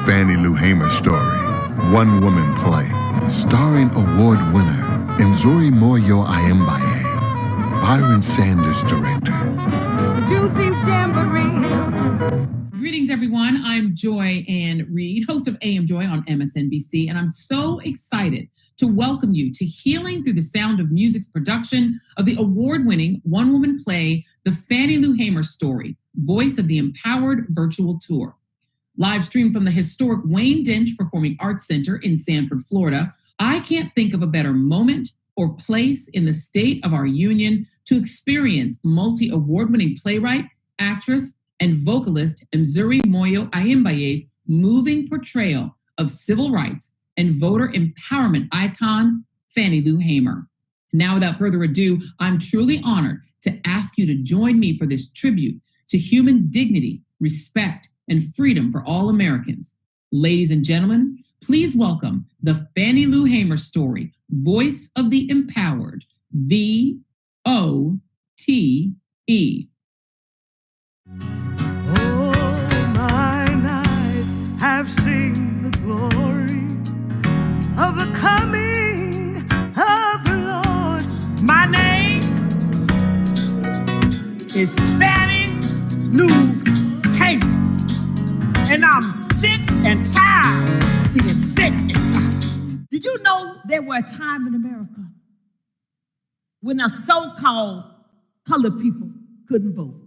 Fannie Lou Hamer story, one woman play, starring award winner Mzuri Moyo Aimbaye, Byron Sanders director. Greetings, everyone. I'm Joy-Ann Reid, host of AM Joy on MSNBC, and I'm so excited to welcome you to Healing Through the Sound of Music's production of the award-winning one-woman play, The Fannie Lou Hamer Story, Voice of the Empowered Virtual Tour. Live streamed from the historic Wayne Dench Performing Arts Center in Sanford, Florida, I can't think of a better moment or place in the state of our union to experience multi-award-winning playwright, actress, and vocalist Mzuri Moyo Aimbaye's moving portrayal of civil rights and voter empowerment icon, Fannie Lou Hamer. Now, without further ado, I'm truly honored to ask you to join me for this tribute to human dignity, respect, and freedom for all Americans. Ladies and gentlemen, please welcome the Fannie Lou Hamer Story, Voice of the Empowered, VOTE. Have seen the glory of the coming of the Lord. My name is Fannie Lou Hamer, and I'm sick and tired of being sick and tired. Did you know there were a time in America when the so-called colored people couldn't vote?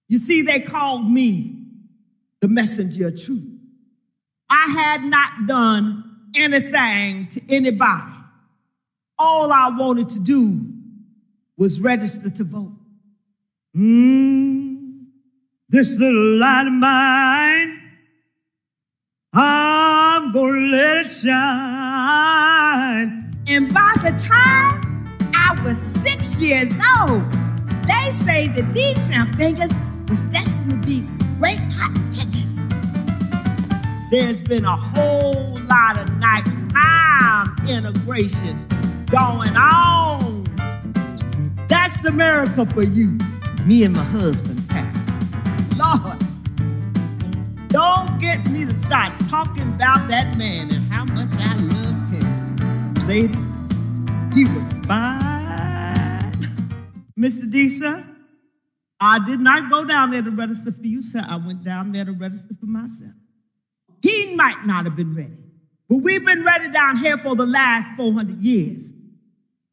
You see, they called me the messenger of truth. I had not done anything to anybody. All I wanted to do was register to vote. This little light of mine, I'm gonna let it shine. And by the time I was 6 years old, they say that these sound fingers was destined to be great cotton pickers. There's been a whole lot of nighttime integration going on. That's America for you. Me and my husband, Pat. Lord, don't get me to start talking about that man and how much I love him. Lady, he was fine. Mr. D, sir, I did not go down there to register for you, sir. I went down there to register for myself. He might not have been ready, but we've been ready down here for the last 400 years.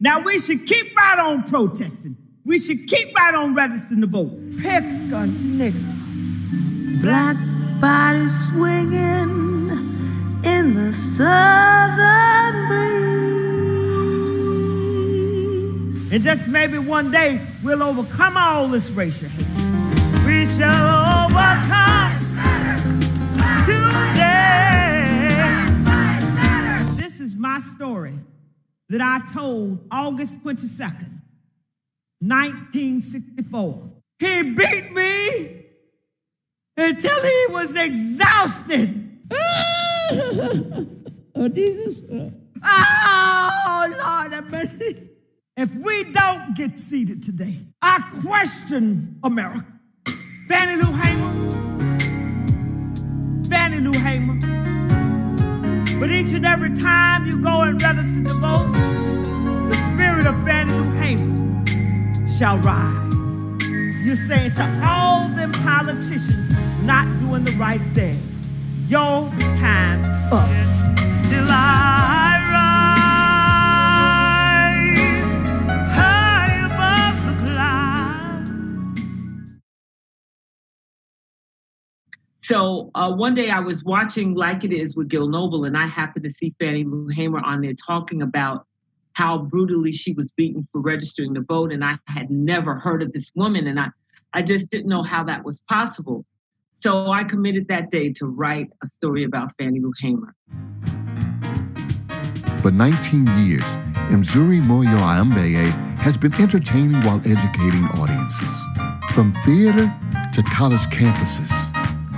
Now we should keep right on protesting. We should keep right on registering to vote. Pick a nigga. Black body swinging in the southern breeze. And just maybe one day we'll overcome all this racial hate. We shall overcome today. This is my story that I told August 22nd, 1964. He beat me until he was exhausted. Oh, Jesus. Oh, Lord have mercy. If we don't get seated today, I question America. Fannie Lou Hamer. Fannie Lou Hamer. But each and every time you go and register to vote, the spirit of Fannie Lou Hamer shall rise. You're saying to all them politicians not doing the right thing, your time up. Still I rise high above the clouds. So one day I was watching Like It Is with Gil Noble, and I happened to see Fannie Lou Hamer on there talking about how brutally she was beaten for registering to vote. And I had never heard of this woman, and I just didn't know how that was possible. So I committed that day to write a story about Fannie Lou Hamer. For 19 years, Mzuri Moyo Aimbaye has been entertaining while educating audiences. From theater to college campuses,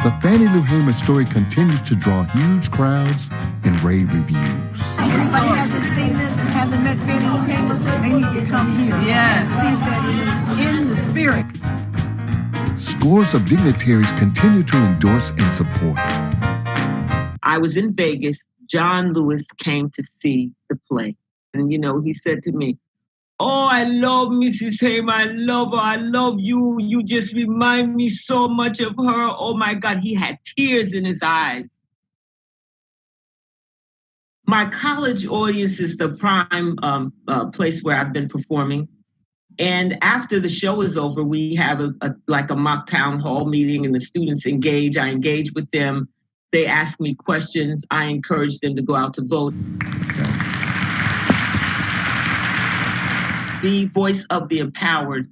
the Fannie Lou Hamer story continues to draw huge crowds and rave reviews. Everybody hasn't seen this and hasn't met Fannie Lou Hamer, they need to come here and see Fannie Lou in the spirit. Scores of dignitaries continue to endorse and support. I was in Vegas. John Lewis came to see the play. And, he said to me, "Oh, I love Mrs. Hamer. I love her. I love you. You just remind me so much of her." Oh, my God. He had tears in his eyes. My college audience is the prime place where I've been performing. And after the show is over, we have a mock town hall meeting, and the students engage. I engage with them. They ask me questions. I encourage them to go out to vote. The voice of the empowered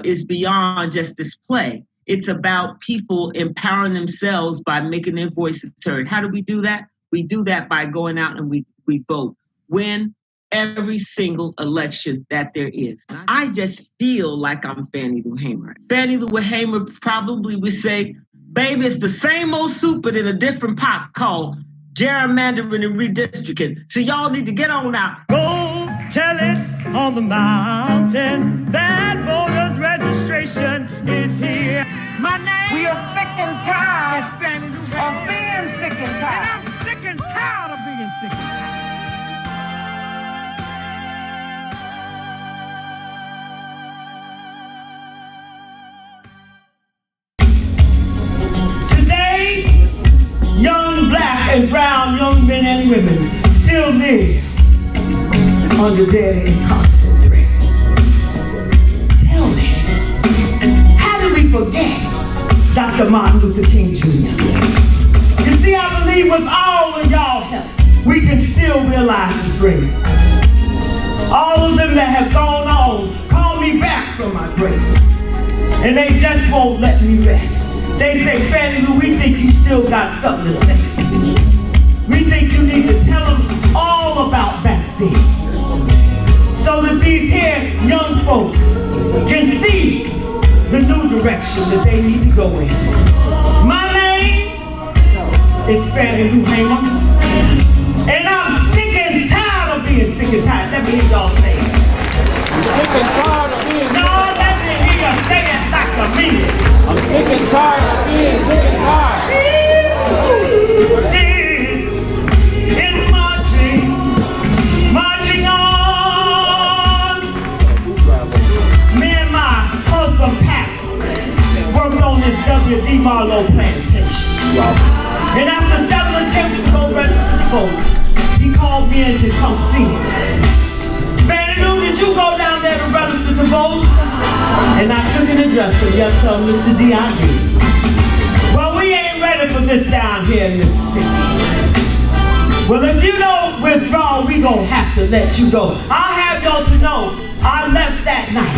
is beyond just this play. It's about people empowering themselves by making their voices heard. How do we do that? We do that by going out and we vote. Win every single election that there is. I just feel like I'm Fannie Lou Hamer. Fannie Lou Hamer probably would say, "Baby, it's the same old soup, but in a different pot called gerrymandering and redistricting. So y'all need to get on out." Go tell it on the mountain that voters registration is here. My name. We are sick and tired is Fannie Lou of Hamer. being sick and tired. And I'm sick and tired of being sick and tired. Young black and brown young men and women still live under deadly and constant threat. Tell me, how do we forget Dr. Martin Luther King Jr.? You see, I believe with all of y'all help, we can still realize this dream. All of them that have gone on call me back from my grave, and they just won't let me rest. They say, "Fannie Lou, we think you still got something to say. We think you need to tell them all about back then, so that these here young folk can see the new direction that they need to go in." My name is Fannie Lou Hamer, and I'm sick and tired of being sick and tired. Let me hear y'all say it. Sick and tired of being No, let me hear you say it like a minute. I'm sick and tired of being sick and tired. This is marching on. Me and my husband Pat worked on this W.D. Marlowe plantation. And after several attempts to go register to vote, he called me in to come see him. "Fannie Lou, did you go down there to register to vote?" And I took an address to yes, sir, Mr. D. I did. "Well, we ain't ready for this down here in Mississippi." "Well, if you don't withdraw, we gonna have to let you go." I'll have y'all to know I left that night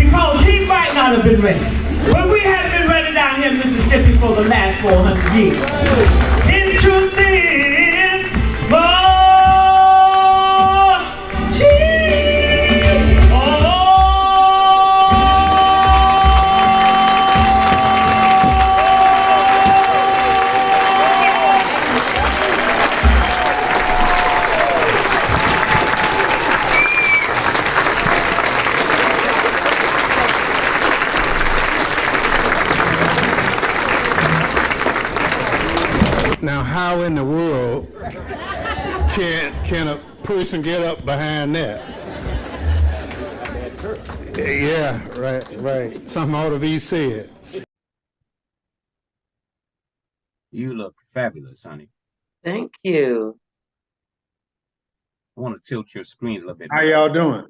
because he might not have been ready. Well, we haven't been ready down here in Mississippi for the last 400 years. The truth is, Now, how in the world can a person get up behind that? Yeah, right. Something ought to be said. You look fabulous, honey. Thank you. I want to tilt your screen a little bit. How y'all doing?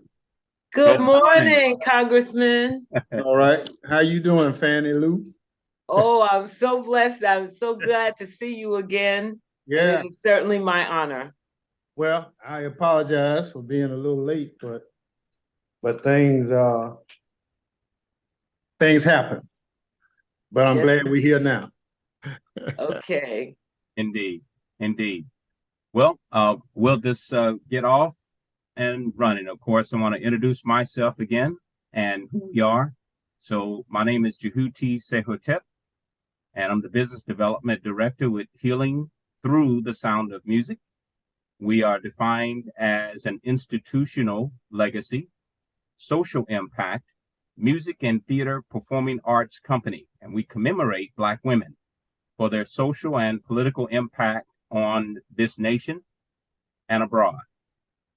Good morning, Congressman. All right. How you doing, Fannie Lou? Oh, I'm so blessed. I'm so glad to see you again. Yeah. And it is certainly my honor. Well, I apologize for being a little late, but things happen. But I'm glad we're here now. Okay. Indeed. Well, we'll just get off and running. Of course, I want to introduce myself again and who we are. So my name is Jehuti Sehotep, and I'm the Business Development Director with Healing Through the Sound of Music. We are defined as an institutional legacy, social impact, music and theater performing arts company, and we commemorate Black women for their social and political impact on this nation and abroad.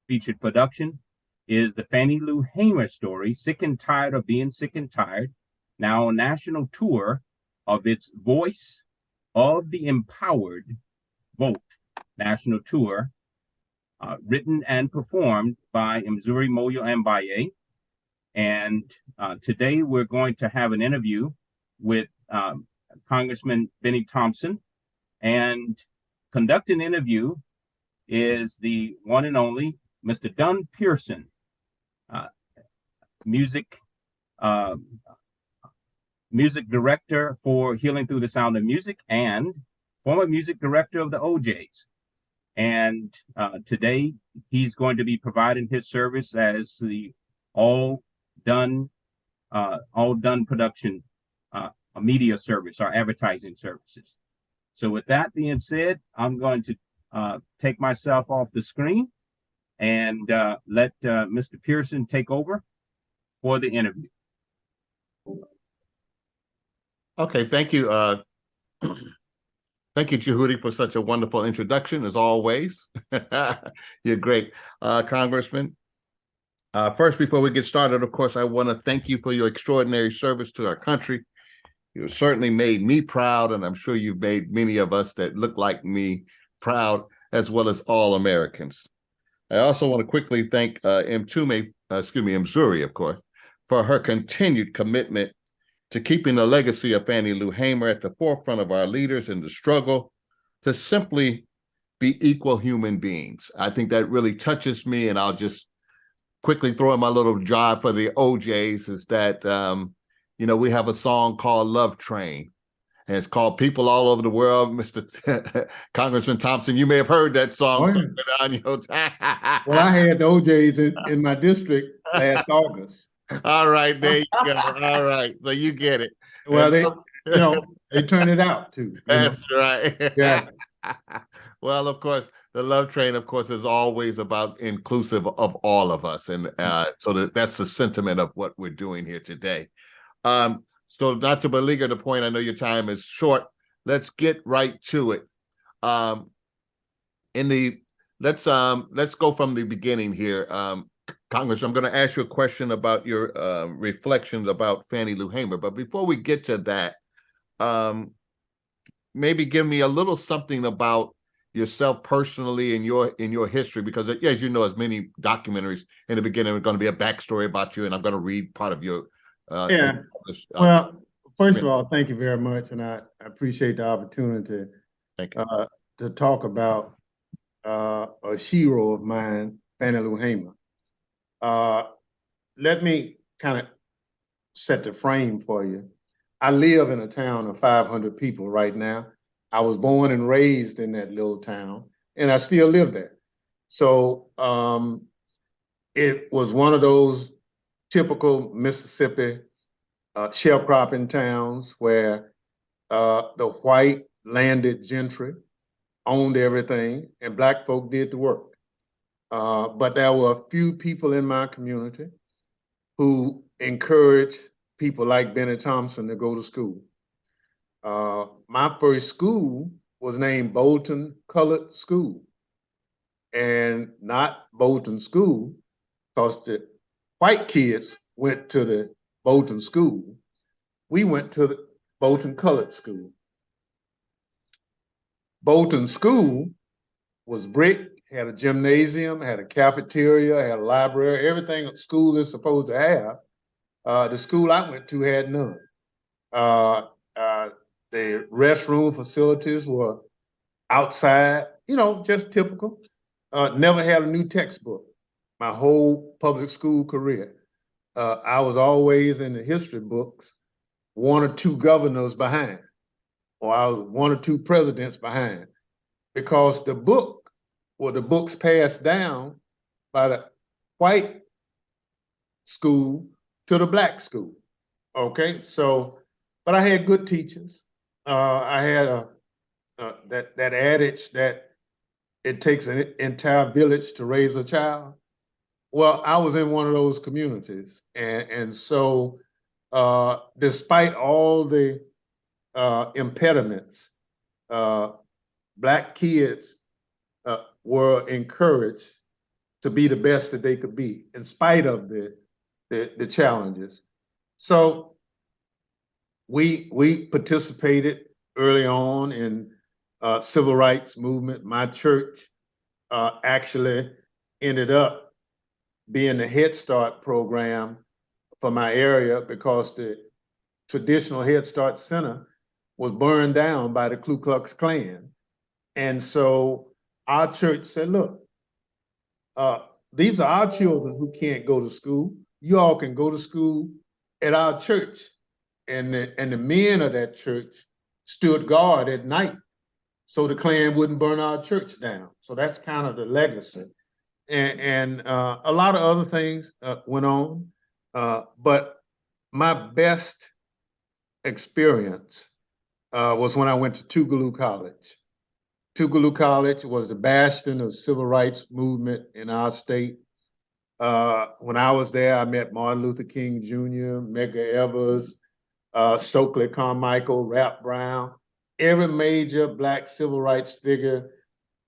Featured production is the Fannie Lou Hamer story, Sick and Tired of Being Sick and Tired, now on national tour of its Voice of the Empowered Vote national tour, written and performed by Mzuri Moyo Aimbaye. And today we're going to have an interview with Congressman Bennie Thompson, and conducting an interview is the one and only Mr. Dunn Pearson, music director for Healing Through the Sound of Music and former music director of the OJs. And today he's going to be providing his service as the all done production media service, our advertising services. So with that being said, I'm going to take myself off the screen and let Mr. Pearson take over for the interview. Okay, thank you. Thank you, Jehudi, for such a wonderful introduction, as always. You're great. Congressman, first, before we get started, of course, I want to thank you for your extraordinary service to our country. You certainly made me proud, and I'm sure you've made many of us that look like me proud, as well as all Americans. I also want to quickly thank Mzuri, of course, for her continued commitment to keeping the legacy of Fannie Lou Hamer at the forefront of our leaders in the struggle to simply be equal human beings. I think that really touches me, and I'll just quickly throw in my little job for the OJs is that, we have a song called Love Train, and it's called People All Over the World. Mr. Congressman Thompson, you may have heard that song. Well, I had the OJs in my district last August. All right, there you go. All right, so you get it. Well, they turn it out too. That's right. Yeah. Well, of course, the Love Train, of course, is always about inclusive of all of us, and so that's the sentiment of what we're doing here today. So not to beleaguer the point, I know your time is short. Let's get right to it. Let's go from the beginning here. Congress, I'm going to ask you a question about your reflections about Fannie Lou Hamer. But before we get to that, maybe give me a little something about yourself personally and your history, because as you know, as many documentaries in the beginning are going to be a backstory about you, and I'm going to read part of your. Well, first of all, thank you very much, and I appreciate the opportunity to talk about a hero of mine, Fannie Lou Hamer. Let me kind of set the frame for you. I live in a town of 500 people right now. I was born and raised in that little town, and I still live there. So it was one of those typical Mississippi sharecropping towns where the white landed gentry owned everything and Black folk did the work. But there were a few people in my community who encouraged people like Bennie Thompson to go to school. My first school was named Bolton Colored School, and not Bolton School, because the white kids went to the Bolton School. We went to the Bolton Colored School. Bolton School was brick, had a gymnasium, had a cafeteria, had a library, everything a school is supposed to have. The school I went to had none. The restroom facilities were outside, just typical. Never had a new textbook my whole public school career. I was always in the history books, one or two governors behind, or I was one or two presidents behind, because the books passed down by the white school to the Black school. Okay, so, but I had good teachers. I had that adage that it takes an entire village to raise a child. Well, I was in one of those communities, and so despite all the impediments, Black kids were encouraged to be the best that they could be in spite of the challenges. So we participated early on in civil rights movement. My church actually ended up being the Head Start program for my area because the traditional Head Start Center was burned down by the Ku Klux Klan. And so our church said, look, these are our children who can't go to school. You all can go to school at our church. And the men of that church stood guard at night so the Klan wouldn't burn our church down. So that's kind of the legacy. And a lot of other things went on. But my best experience was when I went to Tougaloo College. Tougaloo College was the bastion of civil rights movement in our state. When I was there, I met Martin Luther King Jr., Medgar Evers, Stokely Carmichael, Rap Brown, every major Black civil rights figure,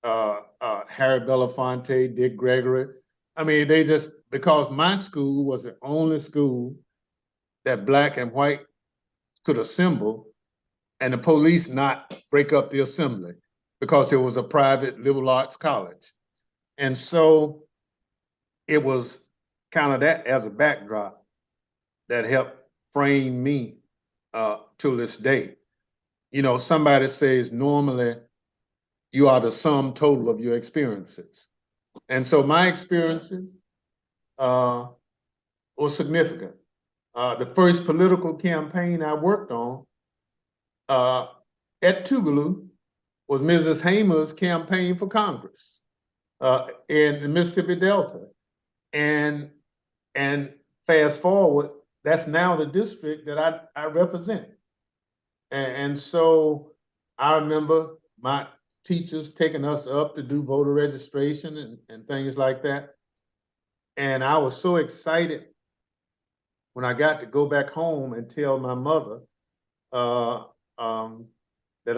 Harry Belafonte, Dick Gregory. I mean, they just, because my school was the only school that Black and white could assemble and the police not break up the assembly because it was a private liberal arts college. And so it was kind of that as a backdrop that helped frame me to this day. You know, somebody says normally you are the sum total of your experiences. And so my experiences were significant. The first political campaign I worked on at Tougaloo was Mrs. Hamer's campaign for Congress in the Mississippi Delta. And fast forward, that's now the district that I represent. And so I remember my teachers taking us up to do voter registration and things like that. And I was so excited when I got to go back home and tell my mother that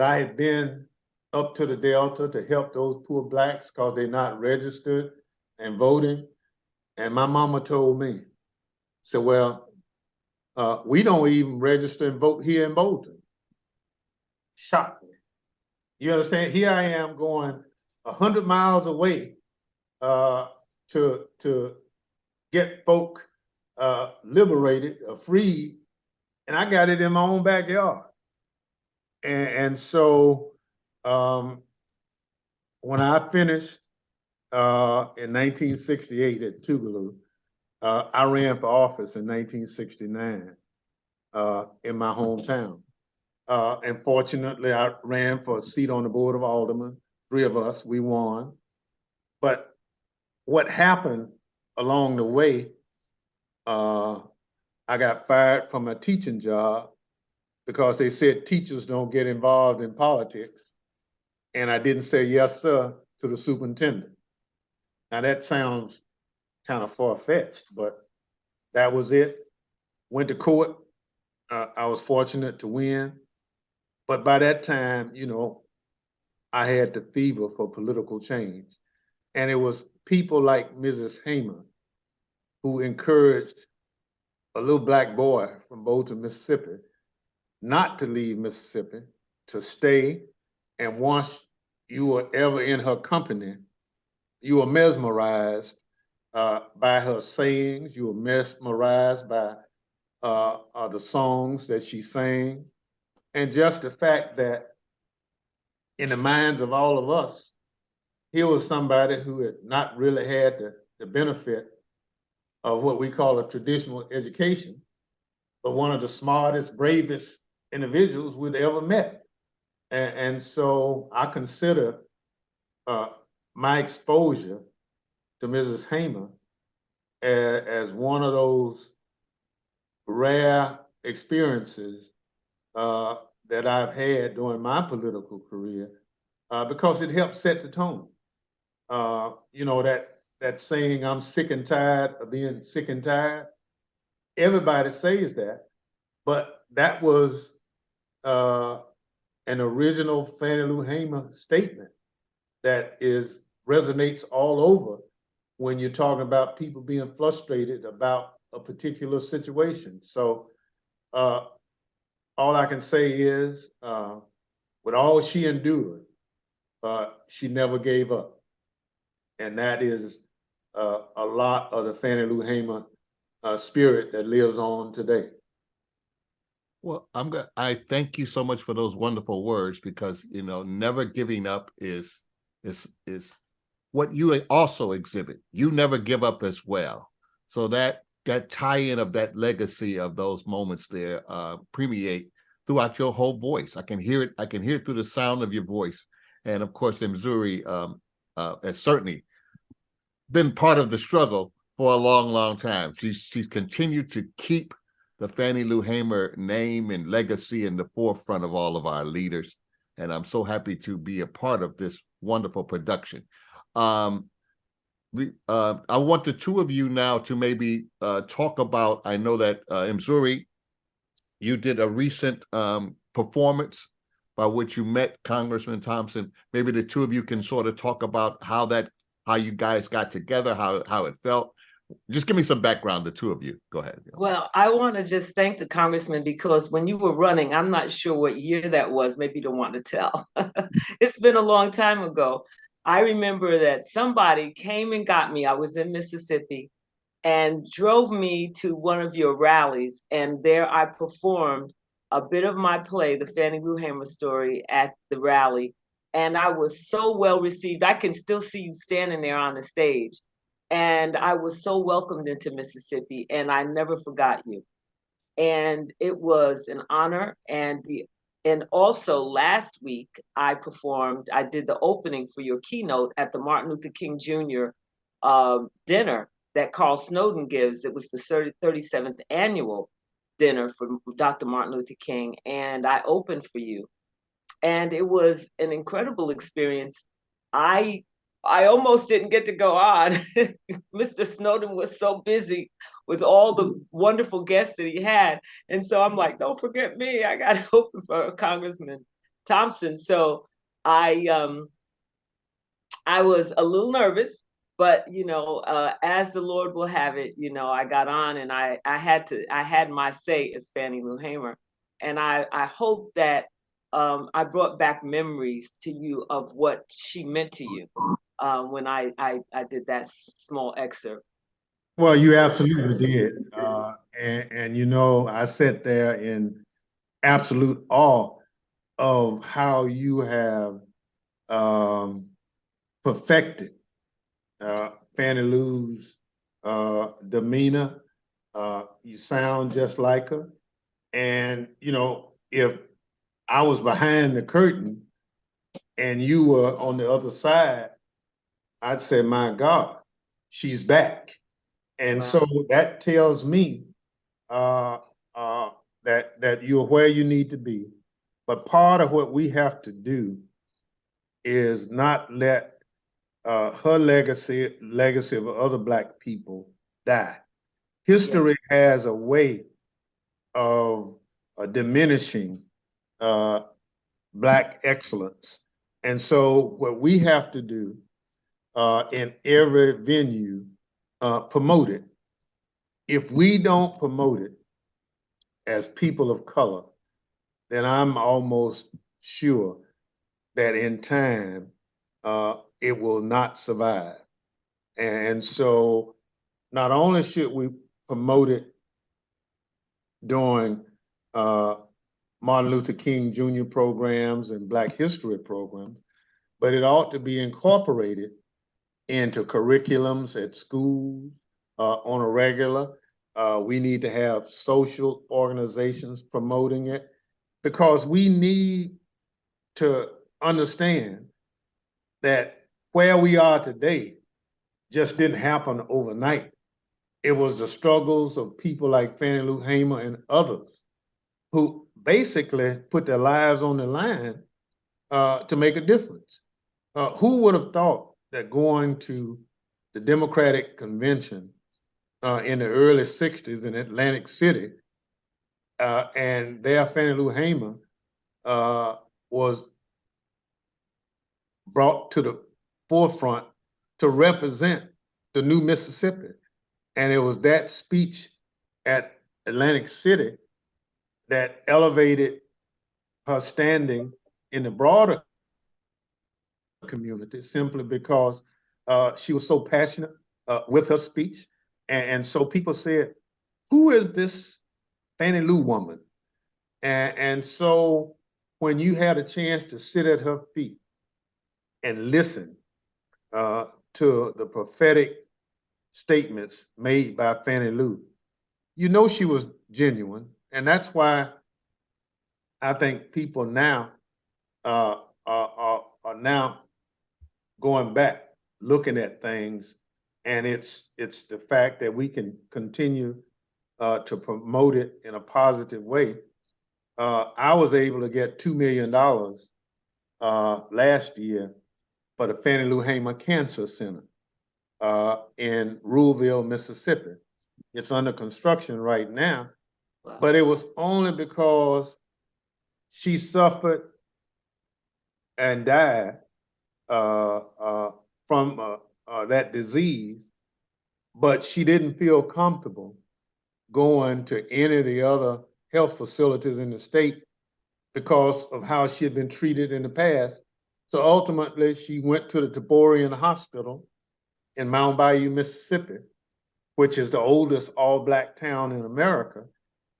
I had been up to the Delta to help those poor Blacks because they're not registered and voting. And my mama told me, said, well, we don't even register and vote here in Bolton. Shocked me. You understand? Here I am going 100 miles away to get folk liberated or freed, and I got it in my own backyard. And so when I finished in 1968 at Tougaloo, I ran for office in 1969 in my hometown. And fortunately, I ran for a seat on the Board of Aldermen. 3 of us, we won. But what happened along the way, I got fired from a teaching job because they said teachers don't get involved in politics. And I didn't say yes, sir, to the superintendent. Now that sounds kind of far-fetched, but that was it. Went to court. I was fortunate to win. But by that time, you know, I had the fever for political change. And it was people like Mrs. Hamer who encouraged a little Black boy from Bolton, Mississippi, not to leave Mississippi, to stay. And once you were ever in her company, you were mesmerized by her sayings. You were mesmerized by the songs that she sang. And just the fact that in the minds of all of us, here was somebody who had not really had the benefit of what we call a traditional education, but one of the smartest, bravest individuals we'd ever met. And so I consider my exposure to Mrs. Hamer as one of those rare experiences that I've had during my political career because it helped set the tone. You know, that saying, I'm sick and tired of being sick and tired. Everybody says that, but that was an original Fannie Lou Hamer statement that resonates all over when you're talking about people being frustrated about a particular situation. So all I can say is, with all she endured, she never gave up. And that is a lot of the Fannie Lou Hamer spirit that lives on today. Well, I thank you so much for those wonderful words, because never giving up is what you also exhibit. You never give up as well. So that tie-in of that legacy of those moments there permeate throughout your whole voice. I can hear it. I can hear it through the sound of your voice. And of course, Mzuri has certainly been part of the struggle for a long, long time. She's continued to keep the Fannie Lou Hamer name and legacy in the forefront of all of our leaders. And I'm so happy to be a part of this wonderful production. I want the two of you now to maybe talk about, I know that Mzuri, you did a recent performance by which you met Congressman Thompson. Maybe the two of you can sort of talk about how you guys got together, how it felt. Just give me some background, the two of you. Go ahead. Well, I want to just thank the congressman, because when you were running, I'm not sure what year that was. Maybe you don't want to tell. It's been a long time ago. I remember that somebody came and got me. I was in Mississippi and drove me to one of your rallies. And there I performed a bit of my play, The Fannie Lou Hamer Story, at the rally. And I was so well received. I can still see you standing there on the stage. And I was so welcomed into Mississippi, and I never forgot you. And it was an honor. And also last week I did the opening for your keynote at the Martin Luther King Jr. Dinner that Carl Snowden gives. It was the 37th annual dinner for Dr. Martin Luther King, and I opened for you. And it was an incredible experience. I almost didn't get to go on. Mr. Snowden was so busy with all the wonderful guests that he had. And so I'm like, don't forget me. I got to open for Congressman Thompson. So I was a little nervous, but as the Lord will have it, I got on, and I had my say as Fannie Lou Hamer. And I hope that I brought back memories to you of what she meant to you when I did that small excerpt. Well, you absolutely did. And I sat there in absolute awe of how you have perfected Fannie Lou's demeanor. You sound just like her. And, if I was behind the curtain and you were on the other side, I'd say, my God, she's back. And so that tells me that you're where you need to be. But part of what we have to do is not let her legacy of other Black people die. History has a way of diminishing Black excellence. And so what we have to do in every venue, promote it. If we don't promote it as people of color, then I'm almost sure that in time, it will not survive. And so not only should we promote it during Martin Luther King Jr. programs and Black History programs, but it ought to be incorporated into curriculums at schools on a regular. We need to have social organizations promoting it, because we need to understand that where we are today just didn't happen overnight. It was the struggles of people like Fannie Lou Hamer and others who basically put their lives on the line to make a difference. Who would have thought that going to the Democratic Convention in the early 60s in Atlantic City, and there Fannie Lou Hamer was brought to the forefront to represent the new Mississippi. And it was that speech at Atlantic City that elevated her standing in the broader community, simply because she was so passionate with her speech. And so people said, who is this Fannie Lou woman? And so when you had a chance to sit at her feet and listen to the prophetic statements made by Fannie Lou, you know she was genuine. And that's why I think people now are now going back, looking at things, and it's the fact that we can continue to promote it in a positive way. I was able to get $2 million last year for the Fannie Lou Hamer Cancer Center in Ruleville, Mississippi. It's under construction right now, but it was only because she suffered and died from that disease, but she didn't feel comfortable going to any of the other health facilities in the state because of how she had been treated in the past. So ultimately, she went to the Taborian Hospital in Mount Bayou, Mississippi, which is the oldest all-Black town in America.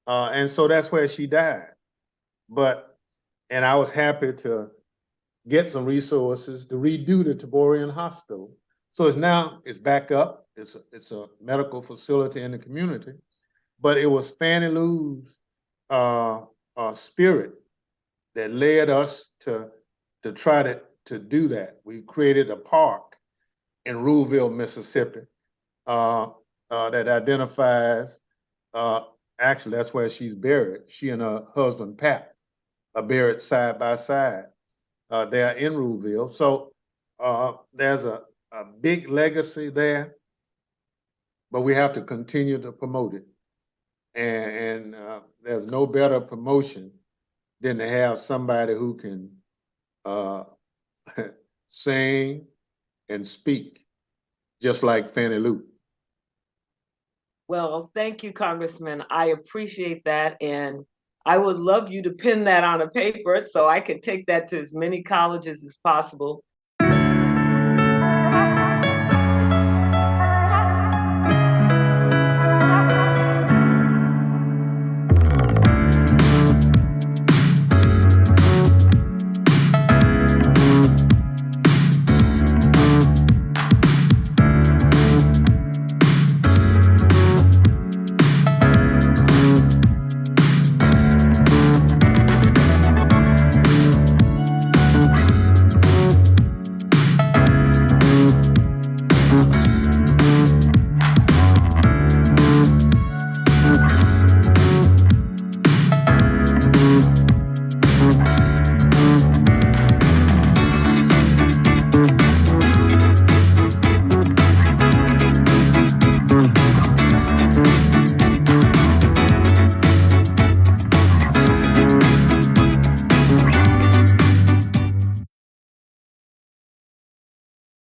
And so that's where she died. And I was happy to get some resources to redo the Taborian Hospital. So it's back up. It's a medical facility in the community. But it was Fannie Lou's spirit that led us to try to do that. We created a park in Ruleville, Mississippi, that identifies, actually that's where she's buried. She and her husband, Pat, are buried side by side. They are in Ruleville. So there's a big legacy there, but we have to continue to promote it. And there's no better promotion than to have somebody who can sing and speak, just like Fannie Lou. Well, thank you, Congressman. I appreciate that. And I would love you to pin that on a paper so I could take that to as many colleges as possible.